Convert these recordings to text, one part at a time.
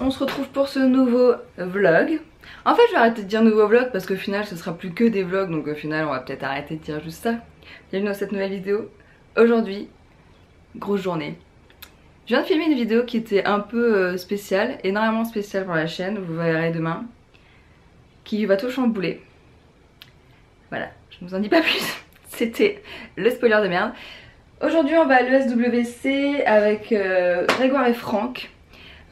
on se retrouve pour ce nouveau vlog. En fait je vais arrêter de dire nouveau vlog parce qu'au final ce sera plus que des vlogs, donc au final on va peut-être arrêter de dire juste ça. Bienvenue dans cette nouvelle vidéo. Aujourd'hui, grosse journée. Je viens de filmer une vidéo qui était un peu spéciale, énormément spéciale pour la chaîne, vous verrez demain, qui va tout chambouler. Voilà, je ne vous en dis pas plus, c'était le spoiler de merde. Aujourd'hui on va à l'ESWC avec Grégoire et Franck.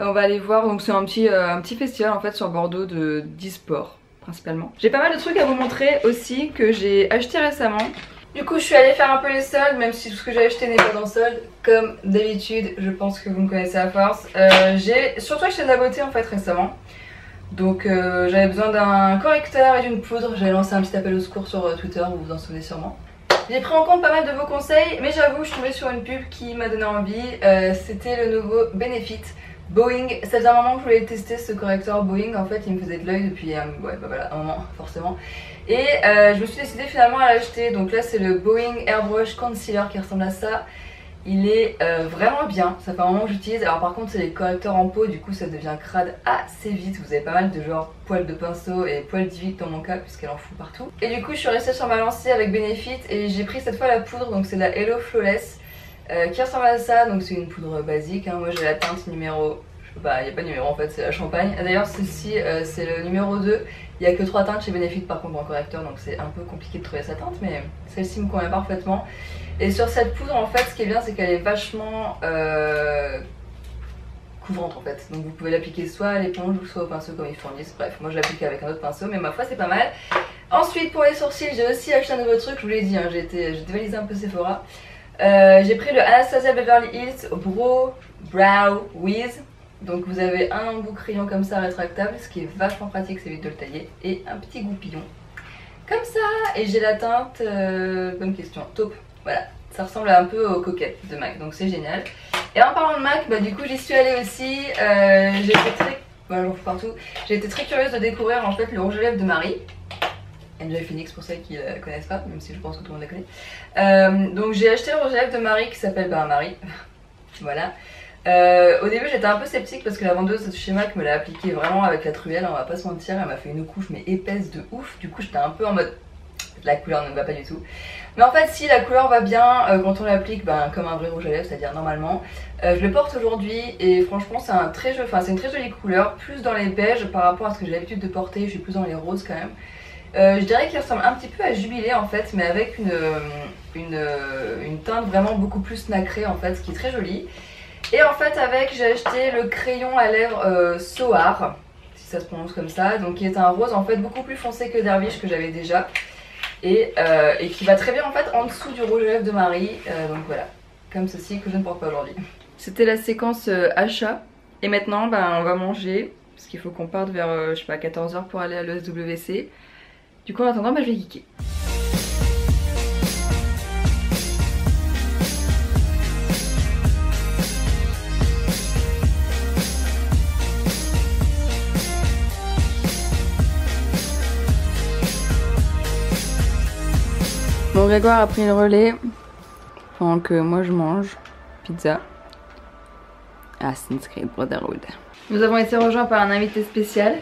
On va aller voir, donc c'est un petit festival en fait sur Bordeaux d'e-sport principalement. J'ai pas mal de trucs à vous montrer aussi que j'ai acheté récemment. Du coup je suis allée faire un peu les soldes, même si tout ce que j'ai acheté n'est pas dans solde. Comme d'habitude, je pense que vous me connaissez à force. J'ai surtout acheté de la beauté en fait récemment. Donc j'avais besoin d'un correcteur et d'une poudre. J'avais lancé un petit appel au secours sur Twitter, vous vous en souvenez sûrement. J'ai pris en compte pas mal de vos conseils, mais j'avoue je suis tombée sur une pub qui m'a donné envie. C'était le nouveau Benefit Boeing. Ça faisait un moment que je voulais tester ce correcteur Boeing. En fait il me faisait de l'œil depuis ouais, bah voilà, un moment forcément. Et je me suis décidée finalement à l'acheter. Donc là c'est le Boeing Airbrush Concealer qui ressemble à ça. Il est vraiment bien, ça fait un moment que j'utilise. Alors par contre c'est les correcteurs en peau, du coup ça devient crade assez vite. Vous avez pas mal de genre poils de pinceau et poils d'Ivic dans mon cas puisqu'elle en fout partout. Et du coup je suis restée sur ma lancée avec Benefit et j'ai pris cette fois la poudre. Donc c'est la Hello Flawless qui ressemble à ça. Donc c'est une poudre basique hein. Moi j'ai la teinte numéro, je sais pas, il n'y a pas de numéro en fait, c'est la champagne. D'ailleurs celle-ci c'est le numéro 2. Il n'y a que 3 teintes chez Benefit par contre en correcteur, donc c'est un peu compliqué de trouver sa teinte, mais celle-ci me convient parfaitement. Et sur cette poudre en fait ce qui est bien c'est qu'elle est vachement couvrante en fait. Donc vous pouvez l'appliquer soit à l'éponge ou soit au pinceau comme ils fournissent. Bref, moi je l'applique avec un autre pinceau mais ma foi c'est pas mal. Ensuite pour les sourcils j'ai aussi acheté un nouveau truc, je vous l'ai dit, hein, j'ai dévalisé un peu Sephora. J'ai pris le Anastasia Beverly Hills Brow Wiz. Donc vous avez un embout crayon comme ça rétractable, ce qui est vachement pratique, c'est vite de le tailler. Et un petit goupillon comme ça. Et j'ai la teinte, bonne question, taupe. Voilà, ça ressemble un peu au coquette de MAC, donc c'est génial. Et en parlant de MAC, bah du coup j'y suis allée aussi. J'ai été très... Voilà, j'en fous partout. J'ai été très curieuse de découvrir en fait le rouge à lèvres de Marie. Enjoy Phoenix pour celles qui ne la connaissent pas, même si je pense que tout le monde la connaît. Donc j'ai acheté le rouge à lèvres de Marie qui s'appelle Marie. Voilà. Au début j'étais un peu sceptique parce que la vendeuse de chez MAC me l'a appliqué vraiment avec la truelle, on va pas se mentir, elle m'a fait une couche mais épaisse de ouf. Du coup j'étais un peu en mode la couleur ne me va pas du tout. Mais en fait si la couleur va bien quand on l'applique comme un vrai rouge à lèvres, c'est à dire normalement. Je le porte aujourd'hui et franchement c'est une très jolie couleur, plus dans les beiges par rapport à ce que j'ai l'habitude de porter, je suis plus dans les roses quand même. Je dirais qu'il ressemble un petit peu à Jubilé en fait, mais avec une teinte vraiment beaucoup plus nacrée en fait, ce qui est très joli. Et en fait avec j'ai acheté le crayon à lèvres Soar, si ça se prononce comme ça, donc qui est un rose en fait beaucoup plus foncé que Dervish que j'avais déjà. Et qui va très bien en fait en dessous du rouge à lèvres de Marie, donc voilà, comme ceci que je ne porte pas aujourd'hui. C'était la séquence achat et maintenant on va manger parce qu'il faut qu'on parte vers je sais pas 14 h pour aller à l'ESWC. Du coup en attendant je vais geeker. Bon, Grégoire a pris le relais pendant que moi je mange pizza à Assassin's Creed Brotherhood. Nous avons été rejoints par un invité spécial.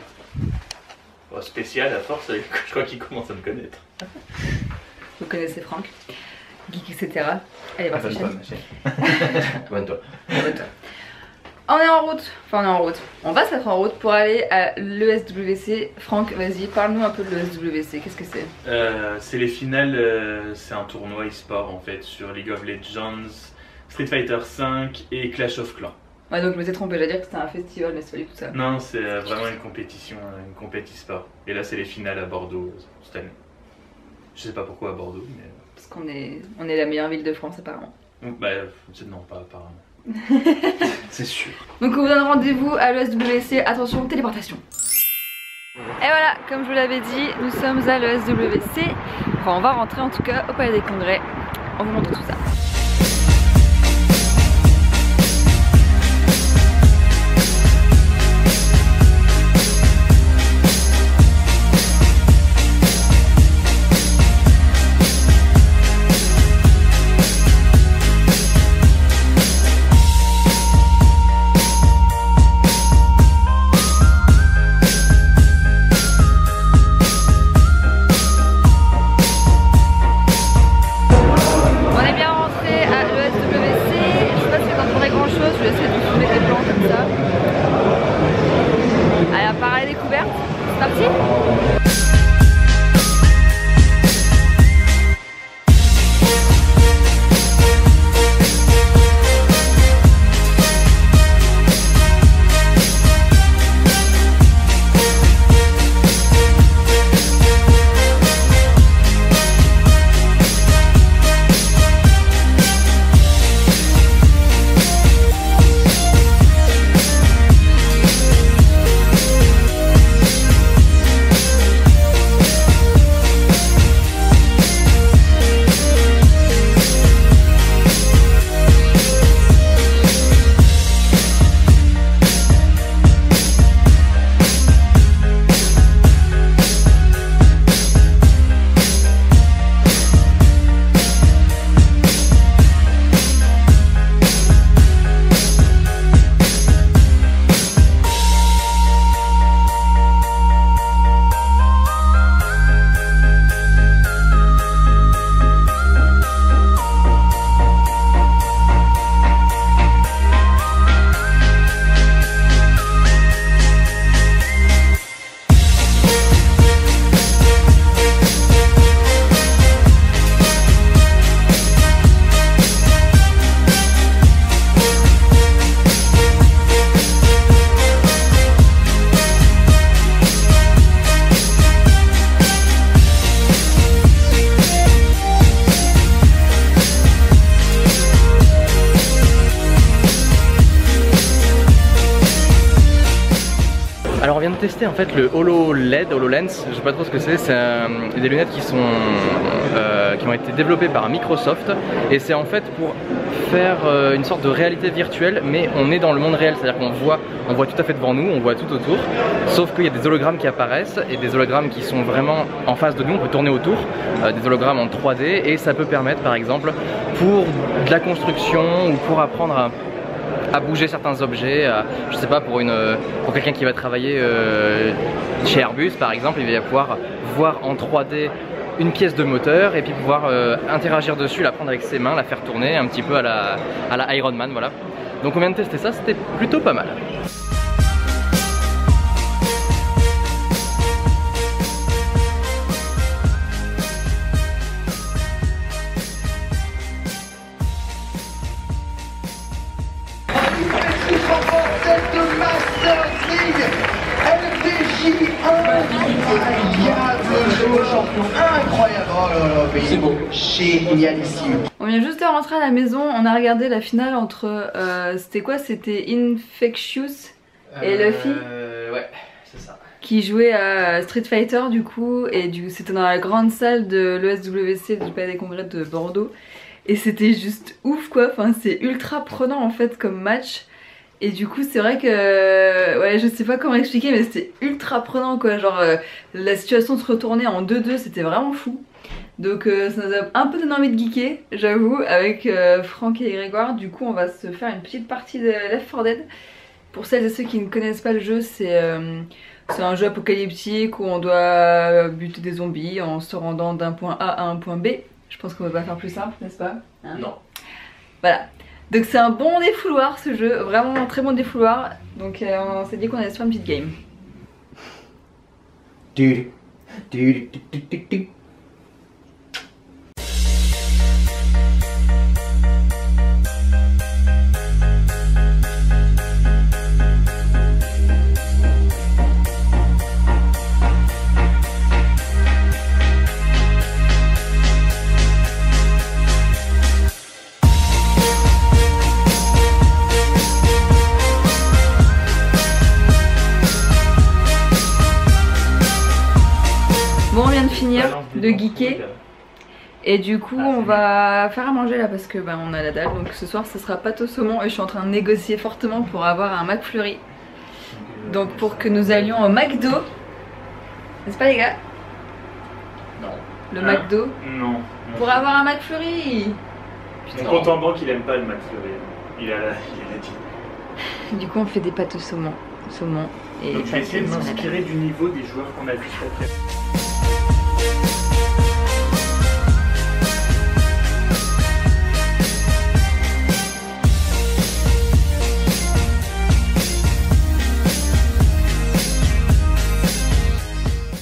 Oh, spécial à force, je crois qu'il commence à me connaître. Vous connaissez Franck, geek etc. Allez voir sa chaîne. Abonne-toi. Abonne-toi. On est en route, on va se mettre en route pour aller à l'ESWC. Franck, vas-y, parle-nous un peu de l'ESWC, qu'est-ce que c'est? C'est les finales, c'est un tournoi e-sport en fait sur League of Legends, Street Fighter 5 et Clash of Clans. Ouais, donc je me suis trompée, j'allais dire que c'était un festival, mais c'est pas du tout ça. Non, c'est vraiment une compétition, une compétition e-sport. Et là c'est les finales à Bordeaux cette année. Je sais pas pourquoi à Bordeaux, mais... Parce qu'on est la meilleure ville de France apparemment. Bah non, pas apparemment. C'est sûr. Donc on vous donne rendez-vous à l'ESWC, attention, téléportation. Et voilà, comme je vous l'avais dit, nous sommes à l'ESWC. Enfin on va rentrer en tout cas au Palais des Congrès. On vous montre tout ça. Alors on vient de tester en fait le HoloLens, je sais pas trop ce que c'est des lunettes qui ont été développées par Microsoft et c'est en fait pour faire une sorte de réalité virtuelle mais on est dans le monde réel, c'est-à-dire qu'on voit tout à fait devant nous, on voit tout autour, sauf qu'il y a des hologrammes qui apparaissent et des hologrammes qui sont vraiment en face de nous, on peut tourner autour, des hologrammes en 3D et ça peut permettre par exemple pour de la construction ou pour apprendre à bouger certains objets, je sais pas, pour quelqu'un qui va travailler chez Airbus par exemple, il va pouvoir voir en 3D une pièce de moteur et puis pouvoir interagir dessus, la prendre avec ses mains, la faire tourner un petit peu à la Iron Man, voilà. Donc on vient de tester ça, c'était plutôt pas mal. Incroyable, oh là là, c'est beau, génialissime. On vient juste de rentrer à la maison, on a regardé la finale entre, c'était quoi? C'était Infectious et Luffy. Ouais, c'est ça. Qui jouait à Street Fighter du coup, et c'était dans la grande salle de l'ESWC, du Palais des Congrès de Bordeaux. Et c'était juste ouf quoi, enfin c'est ultra prenant en fait comme match. Et du coup c'est vrai que, ouais je sais pas comment expliquer mais c'était ultra prenant quoi, genre la situation se retournait en 2-2, c'était vraiment fou. Donc ça nous a un peu donné envie de geeker j'avoue avec Franck et Grégoire. Du coup on va se faire une petite partie de Left 4 Dead. Pour celles et ceux qui ne connaissent pas le jeu, c'est un jeu apocalyptique où on doit buter des zombies en se rendant d'un point A à un point B. Je pense qu'on va pas faire plus simple, n'est-ce pas hein? Non. Voilà. Donc c'est un bon défouloir ce jeu, vraiment un très bon défouloir. Donc on s'est dit qu'on allait se faire une petite game. Bon on vient de finir de geeker et du coup on va faire à manger là parce que bah, on a la dalle. Donc ce soir ce sera pâte au saumon et je suis en train de négocier fortement pour avoir un McFlurry. Donc pour que nous allions au McDo. N'est-ce pas les gars? Non. Le McDo? Non. Pour avoir un McFlurry. Mon compte en banque il aime pas le McFlurry. Il a dit. Du coup on fait des pâtes au saumon. Et donc je vais essayer de m'inspirer du niveau des joueurs qu'on a vu cet après.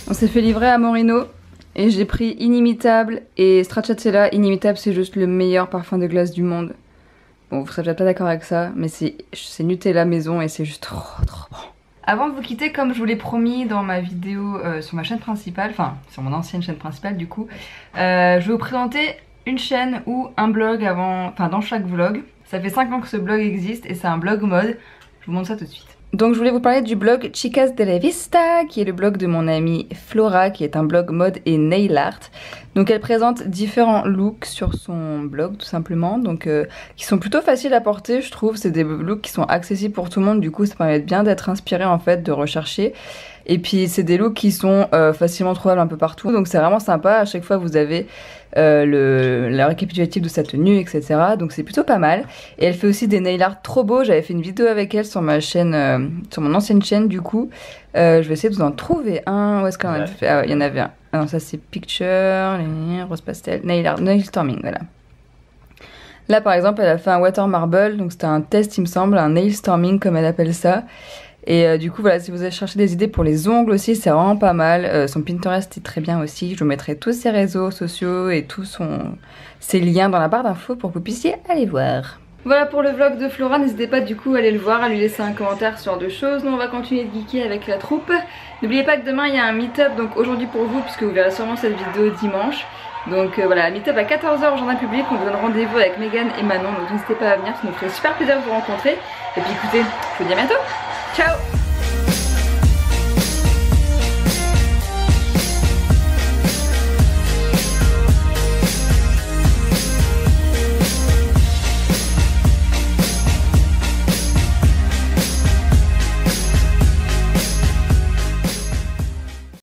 On s'est fait livrer à Morino et j'ai pris Inimitable et Stracciatella. Inimitable c'est juste le meilleur parfum de glace du monde. Bon vous serez peut-être pas d'accord avec ça mais c'est Nutella maison et c'est juste trop bon. Avant de vous quitter, comme je vous l'ai promis dans ma vidéo sur ma chaîne principale, enfin sur mon ancienne chaîne principale du coup, je vais vous présenter une chaîne ou un blog dans chaque vlog. Ça fait 5 ans que ce blog existe et c'est un blog mode. Je vous montre ça tout de suite. Donc je voulais vous parler du blog Chicas de la Vista, qui est le blog de mon amie Flora, qui est un blog mode et nail art. Donc elle présente différents looks sur son blog tout simplement, donc qui sont plutôt faciles à porter je trouve. C'est des looks qui sont accessibles pour tout le monde, du coup ça permet bien d'être inspiré en fait, de rechercher. Et puis c'est des looks qui sont facilement trouvables un peu partout, donc c'est vraiment sympa. À chaque fois vous avez le récapitulatif de sa tenue, etc. Donc c'est plutôt pas mal. Et elle fait aussi des nail art trop beaux. J'avais fait une vidéo avec elle sur ma chaîne, sur mon ancienne chaîne du coup. Je vais essayer de vous en trouver un. Où est-ce qu'on a fait? Ah, il y en avait un. Ah non, ça c'est picture, rose pastel, nail art, nail storming, voilà. Là par exemple elle a fait un water marble, donc c'était un test il me semble, un nail storming comme elle appelle ça. Et du coup voilà, si vous avez cherché des idées pour les ongles aussi, c'est vraiment pas mal. Son Pinterest est très bien aussi. Je vous mettrai tous ses réseaux sociaux et tous ses liens dans la barre d'infos pour que vous puissiez aller voir. Voilà pour le vlog de Flora, n'hésitez pas du coup à aller le voir, à lui laisser un commentaire sur deux choses. Nous on va continuer de geeker avec la troupe. N'oubliez pas que demain il y a un meet-up, donc aujourd'hui pour vous, puisque vous verrez sûrement cette vidéo dimanche. Donc voilà, meet-up à 14h au jardin public, on vous donne rendez-vous avec Megan et Manon, donc n'hésitez pas à venir, ça nous ferait super plaisir de vous rencontrer. Et puis écoutez, je vous dis à bientôt, ciao!